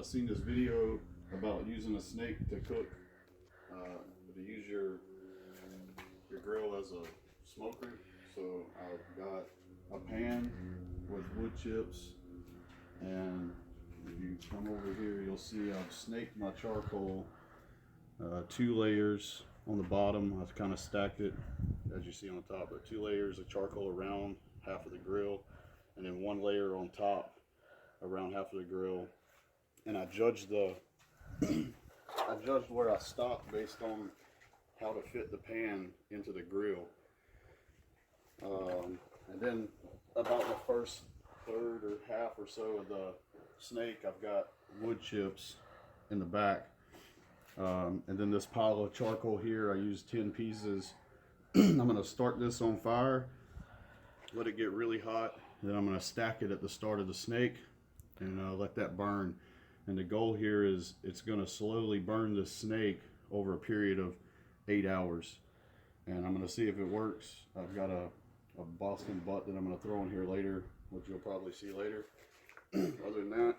seen this video about using a snake to cook, to use your grill as a smoker. So I've got a pan with wood chips, and if you come over here, you'll see I've snaked my charcoal, 2 layers on the bottom. I've kind of stacked it, as you see on the top, but 2 layers of charcoal around half of the grill, and then 1 layer on top around half of the grill. And I judged where I stopped based on how to fit the pan into the grill. And then about the first third or half or so of the snake, I've got wood chips in the back. And then this pile of charcoal here, I used 10 pieces. I'm going to start this on fire, let it get really hot, and then I'm going to stack it at the start of the snake and let that burn. And the goal here is it's going to slowly burn the snake over a period of 8 hours. And I'm going to see if it works. I've got a Boston butt that I'm going to throw in here later, which you'll probably see later. Other than that,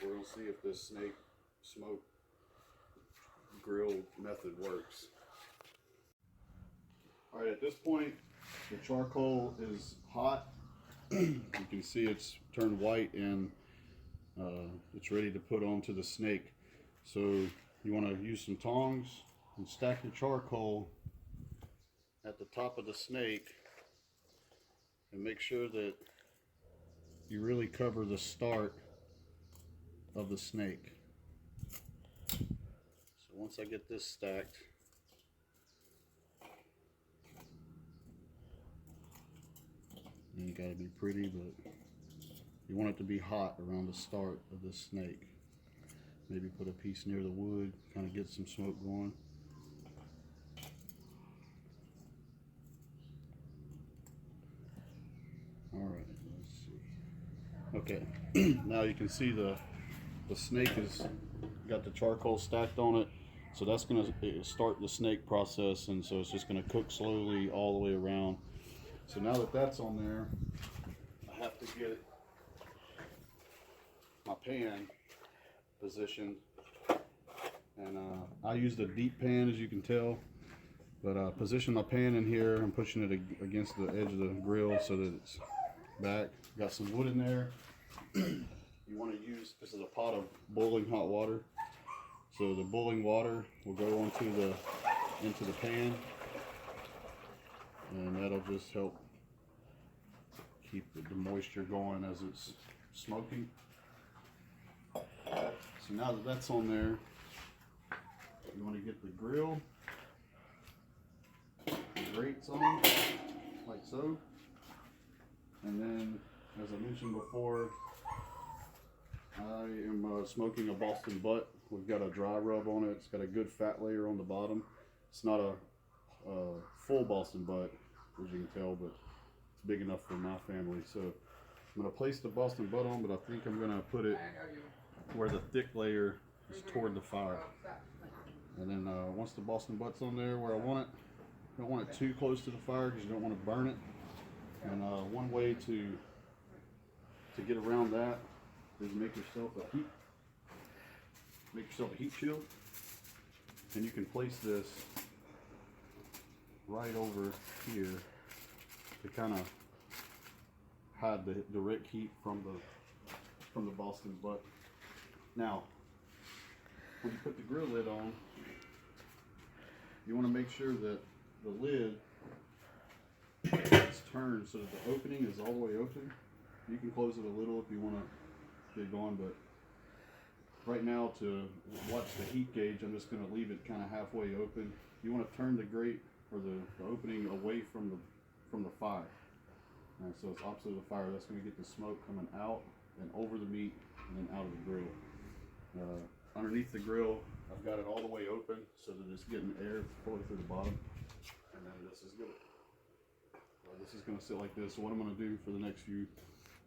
we'll see if this snake smoke grill method works. All right, at this point, the charcoal is hot. You can see it's turned white, and it's ready to put onto the snake. So you want to use some tongs and stack your charcoal at the top of the snake, and make sure that you really cover the start of the snake. So once I get this stacked, you gotta be pretty, but you want it to be hot around the start of the snake. Maybe put a piece near the wood, kind of get some smoke going. All right, let's see. Okay, now you can see the snake has got the charcoal stacked on it. So that's gonna start the snake process, and so it's just gonna cook slowly all the way around. So now that that's on there, I have to get my pan positioned, and I used a deep pan, as you can tell, but position my pan in here. I'm pushing it against the edge of the grill so that it's back. Got some wood in there. You want to use, this is a pot of boiling hot water, so the boiling water will go into the pan, and that'll just help keep the moisture going as it's smoking. So now that that's on there, you want to get the grill, the grates on, like so. And then, as I mentioned before, I am smoking a Boston butt. We've got a dry rub on it. It's got a good fat layer on the bottom. It's not a full Boston butt, as you can tell, but it's big enough for my family. So I'm going to place the Boston butt on, but I think I'm going to put it where the thick layer is toward the fire. And then once the Boston butt's on there where I want it, you don't want it too close to the fire because you don't want to burn it. And one way to get around that is make yourself a heat shield, and you can place this right over here to kind of hide the direct heat from the Boston butt. Now, when you put the grill lid on, you want to make sure that the lid is turned so that the opening is all the way open. You can close it a little if you want to get going, but right now, to watch the heat gauge, I'm just going to leave it kind of halfway open. You want to turn the grate or the opening away from the fire. And so it's opposite of the fire. That's going to get the smoke coming out and over the meat and then out of the grill. Underneath the grill, I've got it all the way open so that it's getting air flowing through the bottom. And then this is good. This is going to sit like this. So what I'm going to do for the next few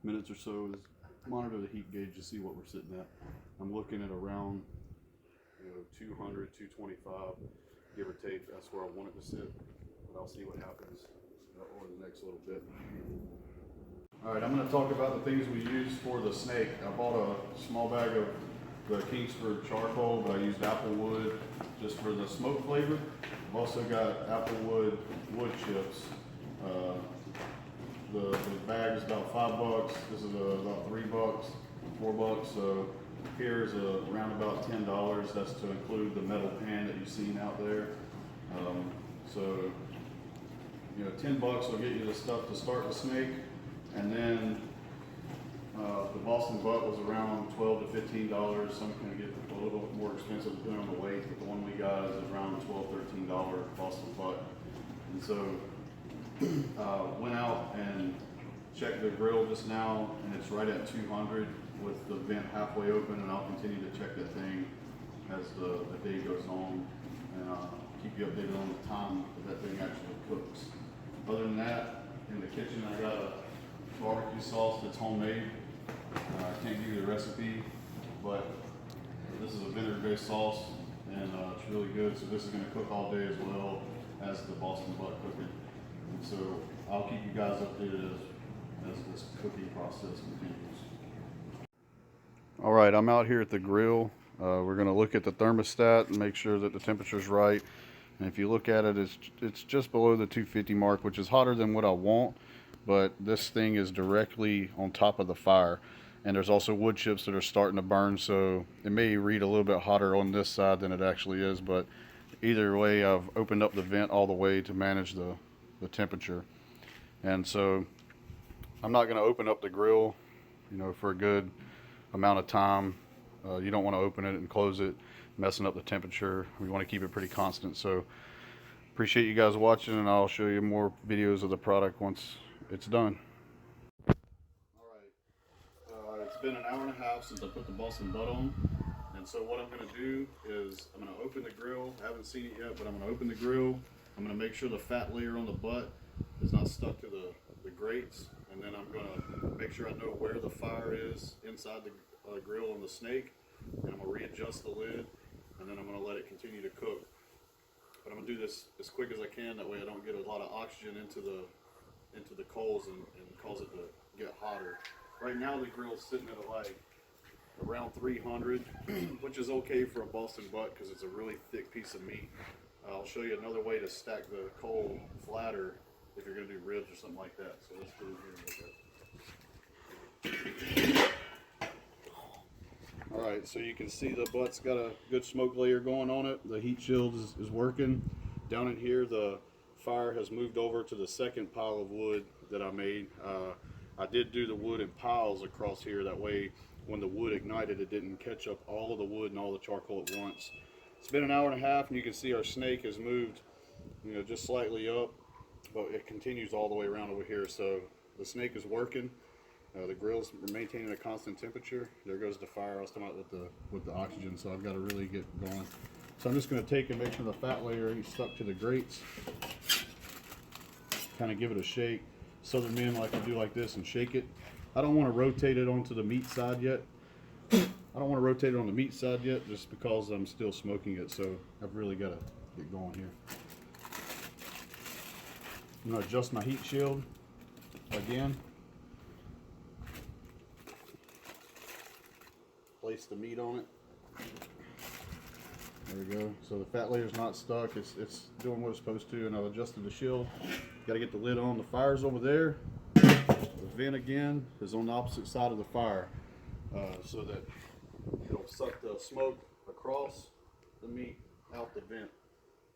minutes or so is monitor the heat gauge to see what we're sitting at. I'm looking at around 200, 225, give or take. That's where I want it to sit. But I'll see what happens over the next little bit. All right, I'm going to talk about the things we use for the snake. I bought a small bag of the Kingsford charcoal, but I used apple wood just for the smoke flavor. I've also got apple wood chips. The bag is about $5. This is about $3, $4. So here is around about $10. That's to include the metal pan that you've seen out there. So you know, $10 will get you the stuff to start the snake, and then the Boston butt was around $12 to $15. Some can get a little bit more expensive depending on the weight, but the one we got is around $12, $13 Boston butt. And so went out and checked the grill just now, and it's right at 200 with the vent halfway open, and I'll continue to check that thing as the day goes on, and keep you updated on the time that thing actually cooks. Other than that, in the kitchen I got a barbecue sauce that's homemade. I can't give you the recipe, but this is a vinegar-based sauce, and it's really good. So this is going to cook all day as well as the Boston butt cooking. And so I'll keep you guys updated as this cooking process continues. All right, I'm out here at the grill. We're going to look at the thermostat and make sure that the temperature's right. And if you look at it, it's just below the 250 mark, which is hotter than what I want, but this thing is directly on top of the fire. And there's also wood chips that are starting to burn, so it may read a little bit hotter on this side than it actually is, but either way, I've opened up the vent all the way to manage the temperature. And so I'm not going to open up the grill, you know, for a good amount of time. You don't want to open it and close it, messing up the temperature. We want to keep it pretty constant. So appreciate you guys watching, and I'll show you more videos of the product once it's done. Alright, it's been an hour and a half since I put the Boston butt on, and so what I'm going to do is I'm going to open the grill. I haven't seen it yet, but I'm going to open the grill. I'm going to make sure the fat layer on the butt is not stuck to the grates, and then I'm going to make sure I know where the fire is inside the grill on the snake, and I'm going to readjust the lid, and then I'm going to let it continue to cook. But I'm going to do this as quick as I can, that way I don't get a lot of oxygen into the coals and cause it to get hotter. Right now the grill's sitting at like around 300, which is okay for a Boston butt because it's a really thick piece of meat. I'll show you another way to stack the coal flatter if you're going to do ribs or something like that. So let's go here and look at it. Alright, so you can see the butt's got a good smoke layer going on it. The heat shield is working. Down in here, the fire has moved over to the second pile of wood that I made. I did do the wood in piles across here. That way, when the wood ignited, it didn't catch up all of the wood and all the charcoal at once. It's been an hour and a half, and you can see our snake has moved, you know, just slightly up, but it continues all the way around over here. So the snake is working. The grill's maintaining a constant temperature. There goes the fire I was talking about with the oxygen, so I've got to really get going. So I'm just going to take and make sure the fat layer is stuck to the grates. Kind of give it a shake. Southern men like to do like this and shake it. I don't want to rotate it onto the meat side yet. Just because I'm still smoking it, so I've really got to get going here. I'm going to adjust my heat shield again. Place the meat on it. There we go. So the fat layer's not stuck. It's doing what it's supposed to, and I've adjusted the shield. Got to get the lid on. The fire's over there. The vent again is on the opposite side of the fire, so that it'll suck the smoke across the meat out the vent.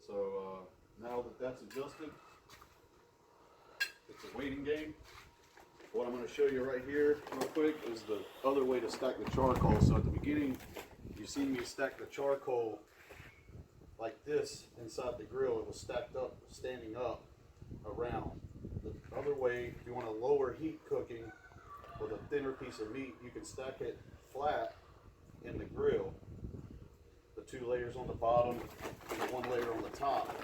So now that that's adjusted, it's a waiting game. What I'm going to show you right here real quick is the other way to stack the charcoal. So at the beginning, you see me stack the charcoal like this inside the grill. It was stacked up, standing up around. The other way, if you want a lower heat cooking with a thinner piece of meat, you can stack it flat in the grill. The two layers on the bottom and the one layer on the top.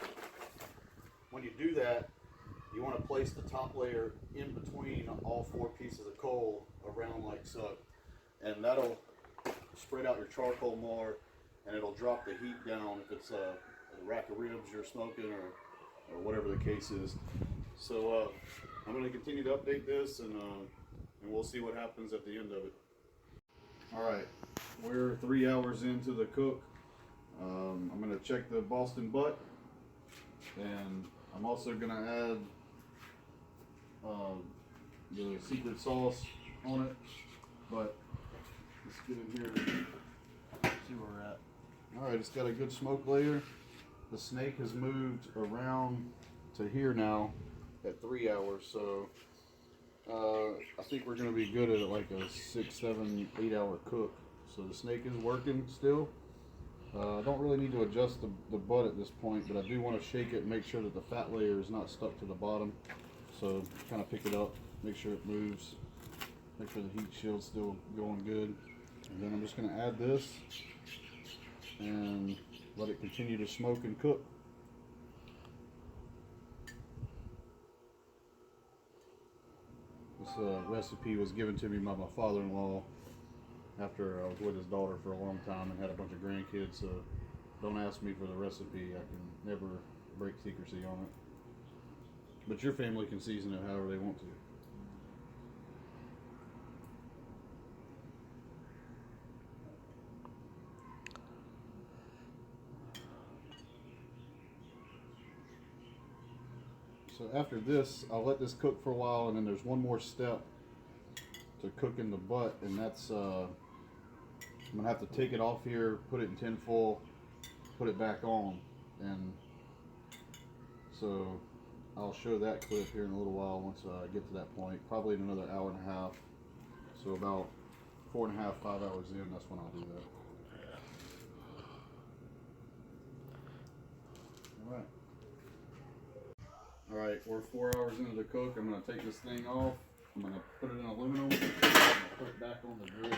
When you do that, you want to place the top layer in between all four pieces of coal around like so. And that'll spread out your charcoal more, and it'll drop the heat down if it's a rack of ribs you're smoking or whatever the case is. So I'm going to continue to update this, and and we'll see what happens at the end of it. All right, we're 3 hours into the cook. I'm gonna check the Boston butt, and I'm also gonna add the secret sauce on it. But let's get in here and see where we're at. All right, it's got a good smoke layer. The snake has moved around to here now at 3 hours, so I think we're gonna be good at like a 6, 7, 8 hour cook. So the snake is working still. I don't really need to adjust the butt at this point, but I do want to shake it and make sure that the fat layer is not stuck to the bottom. So kind of pick it up, make sure it moves, make sure the heat shield's still going good. And then I'm just going to add this and let it continue to smoke and cook. This recipe was given to me by my father-in-law after I was with his daughter for a long time and had a bunch of grandkids, so don't ask me for the recipe. I can never break secrecy on it. But your family can season it however they want to. So after this, I'll let this cook for a while, and then there's one more step to cooking the butt, and that's I'm gonna have to take it off here, put it in tin foil, put it back on, and so I'll show that clip here in a little while once I get to that point, probably in another hour and a half. So about 4.5, 5 hours in, that's when I'll do that. All right, we're 4 hours into the cook. I'm gonna take this thing off. I'm gonna put it in aluminum. I'm gonna put it back on the grill.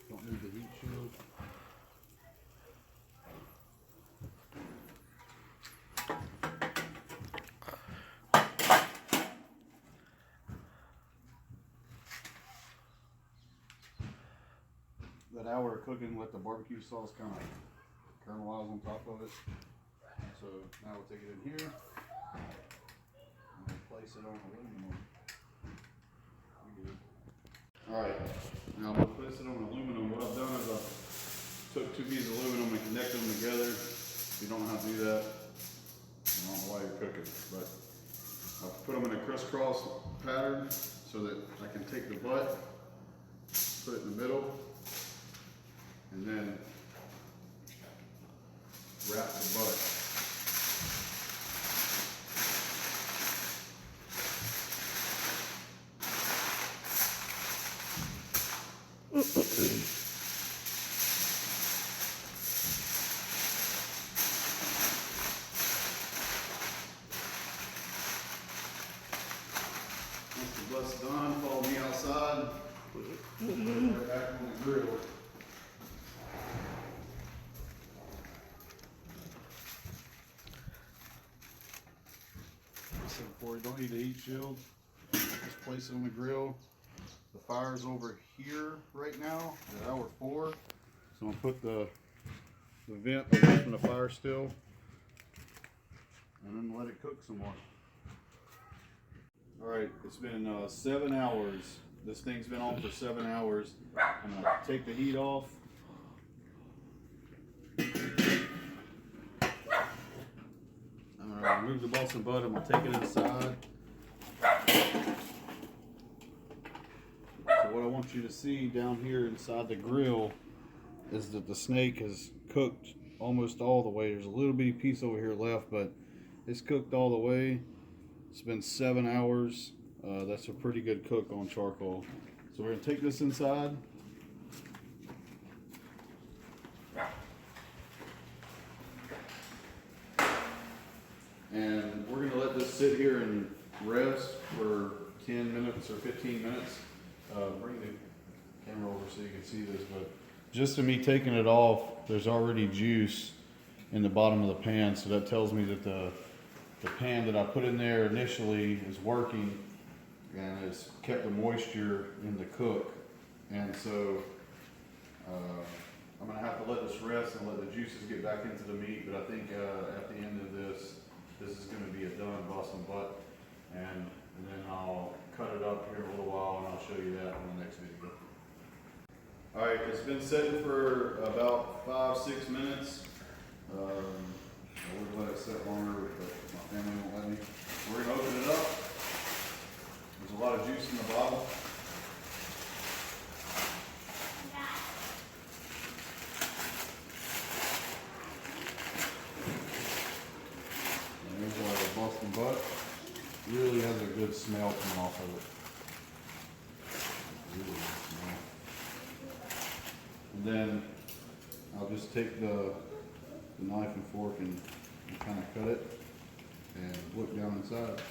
Don't need the heat shield. That hour of cooking, let the barbecue sauce kind of caramelize on top of it. So now we'll take it in here and place it on aluminum. Alright, now I'm going to place it on aluminum. What I've done is I took 2 pieces of aluminum and connected them together. If you don't know how to do that, I don't know why you're cooking, but I've put them in a crisscross pattern so that I can take the butt, put it in the middle, and then wrap the butt. Once the butt's done, follow me outside. Right back on the grill. Before you don't need the heat shield, just place it on the grill. The fire's over here right now at hour 4, so I'm gonna put the vent away from the fire still, and then let it cook some more. All right, it's been 7 hours. This thing's been on for 7 hours. I'm gonna take the heat off. I'm gonna remove the Boston butt. I'm gonna take it inside. So what I want you to see down here inside the grill is that the snake has cooked almost all the way. There's a little bitty piece over here left, but it's cooked all the way. It's been 7 hours. That's a pretty good cook on charcoal. So we're gonna take this inside. And we're gonna let this sit here and rest for 10 minutes or 15 minutes. Bring the camera over so you can see this, but just in me taking it off, there's already juice in the bottom of the pan, so that tells me that the pan that I put in there initially is working and has kept the moisture in the cook, And so I'm gonna have to let this rest and let the juices get back into the meat, but I think at the end of this is gonna be a done Boston butt. And then I'll cut it up here in a little while and I'll show you that in the next video. All right, it's been sitting for about 5-6 minutes. I would let it sit longer, but my family won't let me. We're gonna open it up. There's a lot of juice in the bottle. And there's our Boston butt. Really has a good smell coming off of it. Really good smell. And then I'll just take the knife and fork and kind of cut it and look down inside.